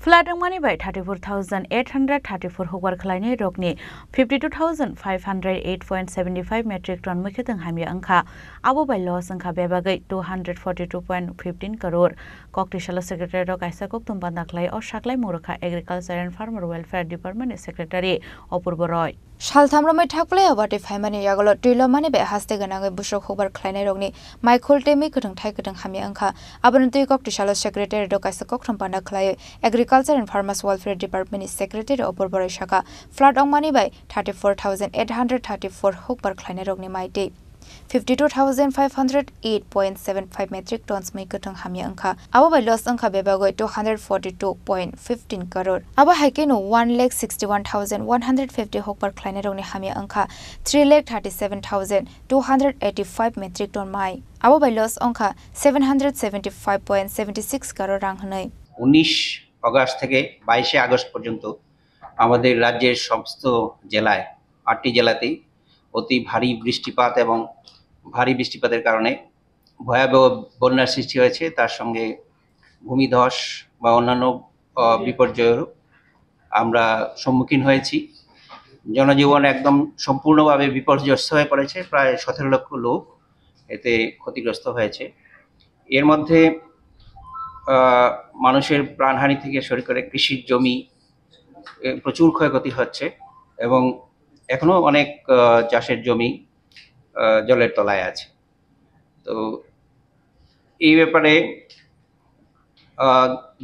Flooding money by 34,834 hukbar khlaini rokni 52,508.75 metric ton mukhetang hamya angkha abo by loss angkha bebagai 242.15 crore kokti shala secretary rok aisa koktum bandaklai o shaklai murukha agriculture and farmer welfare department secretary Apurba Roy Shalthamromai thakplai abate phaimani yagolo tuilo mani be haste ganangai busok hukbar khlainai rokni Michael Temi kutang thai kutang hamya angkha abonti kokti shala secretary rok aisa koktum bandaklai Agriculture and Farmers Welfare Department Secretary Apurba Roy shaka flood ong money by 34,834 hukbar khlainai rokni maite 52,508.75 metric tons mai katang hamya angkha abo by loss angkha bebagoi 242.15 crore abo haikeno 1,61,150 hokbar khlainai rokni hamya angkha 3,37,285 metric ton mai abo by loss angkha 775.76 crore rang hanai 19 August থেকে 22 August পর্যন্ত আমাদের রাজ্যের সমস্ত জেলায় 8টি জেলাতেই অতি ভারী বৃষ্টিপাত এবং ভারী বৃষ্টিপাতের কারণে ভয়াবহ বন্যার সৃষ্টি হয়েছে তার সঙ্গে ভূমিধস বা অন্যান্য বিপর্যয়ের আমরা সম্মুখীন হয়েছি জনজীবন একদম সম্পূর্ণভাবে বিপর্যস্ত হয়ে পড়েছে প্রায় 17 লক্ষ লোক এতে ক্ষতিগ্রস্ত হয়েছে এর মধ্যে মানুষের প্রাণহানি থেকে শুরু করে কৃষির জমি প্রচুর ক্ষয়ক্ষতি হচ্ছে এবং এখনো অনেক চাষের জমি জলের তলায় আছে তো এই ব্যাপারে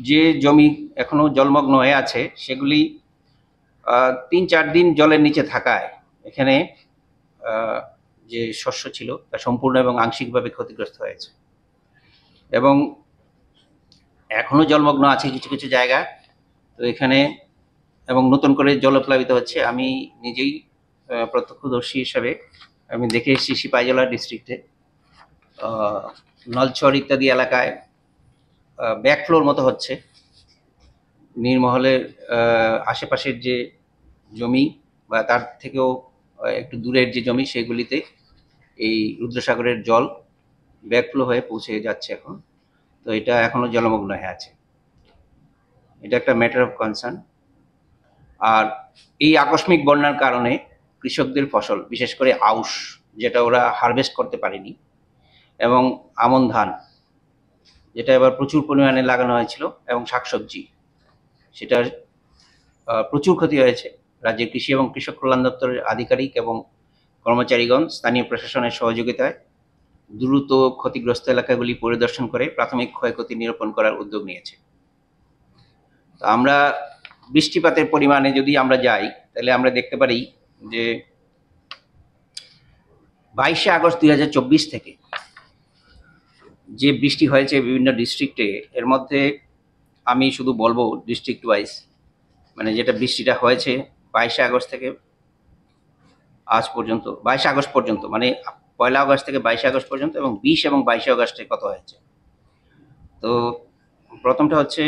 যে জমি এখনো জলমগ্ন হয়ে আছে সেগুলি 3-4 দিন জলের নিচে থাকায় এখানে যে শস্য ছিল তা সম্পূর্ণ এবং আংশিকভাবে ক্ষতিগ্রস্ত হয়েছে এবং এখনো জলমগ্ন আছে কিছু কিছু জায়গা তো এখানে এবং নতুন করে জলপ্লাবিত হচ্ছে আমি নিজেই প্রত্যক্ষদর্শী হিসেবে আমি দেখে এসেছি সিপাহীজলা ডিস্ট্রিক্টে নলছড় ইত্যাদি এলাকায় ব্যাকফ্লোর মতো হচ্ছে নীরমহলের আশেপাশের যে জমি বা তার থেকেও একটু দূরের যে জমি সেগুলিতে এই রুদ্রসাগরের জল ব্যাকফ্লো হয়ে পৌঁছে যাচ্ছে এখন তো এটা এখনো জলমগ্ন হয়ে আছে এটা একটা ম্যাটার অফ কনসার্ন আর এই আকস্মিক বন্যার কারণে কৃষকদের ফসল বিশেষ করে আউশ যেটা ওরা হারভেস্ট করতে পারেনি এবং আমন ধান যেটা এবার প্রচুর পরিমাণে লাগানো হয়েছিল এবং শাকসবজি সেটার প্রচুর ক্ষতি হয়েছে রাজ্যের কৃষি এবং কৃষক কল্যাণ দপ্তরের আধিকারিক এবং কর্মচারীগণ স্থানীয় প্রশাসনের সহযোগিতায় দ্রুত ক্ষতিগ্রস্ত এলাকাগুলি পরিদর্শন করে প্রাথমিক ক্ষয়ক্ষতি নিরূপণ করার উদ্যোগ নিয়েছে তো আমরা বৃষ্টিপাতের পরিমাণে যদি আমরা যাই তাহলে আমরা দেখতে পারি যে 22 আগস্ট 2024 থেকে যে বৃষ্টি হয়েছে বিভিন্ন ডিস্ট্রিক্টে এর মধ্যে আমি শুধু বলবো ডিস্ট্রিক্ট ওয়াইজ মানে যেটা বৃষ্টিটা হয়েছে 22 আগস্ট থেকে আজ পর্যন্ত 22 আগস্ট পর্যন্ত মানে 1 আগস্ট থেকে 22 আগস্ট পর্যন্ত এবং 20 এবং 22 আগস্টে কত হয়েছে তো প্রথমটা হচ্ছে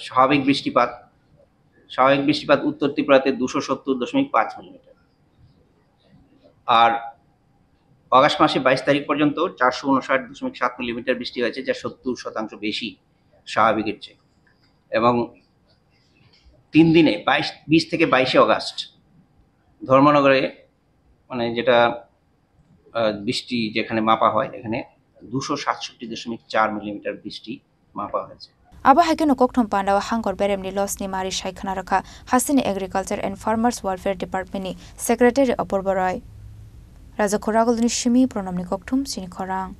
স্বাভাবিক বৃষ্টিপাত উত্তর ত্রিপুরাতে 270.5 মিলিমিটার আর আগস্ট মাসে 22 তারিখ পর্যন্ত 459.7 মিলিমিটার বৃষ্টি হয়েছে যা 70% বেশি স্বাভাবিকের চেয়ে এবং 3 দিনে 20 থেকে 22 আগস্ট ধর্মনগরে মানে যেটা বৃষ্টি যেখানে মাপা হয় এখানে 267.4 মিলিমিটার বৃষ্টি মাপা হয়েছে abo haikeno kokthom pandawa hangkor beremni loss ni mari shaikhana rakha hasini Agriculture and Farmers Welfare Department ni Secretary Apurba Roy Raja Khoragul ni shimi pronamni kokthom sini khorang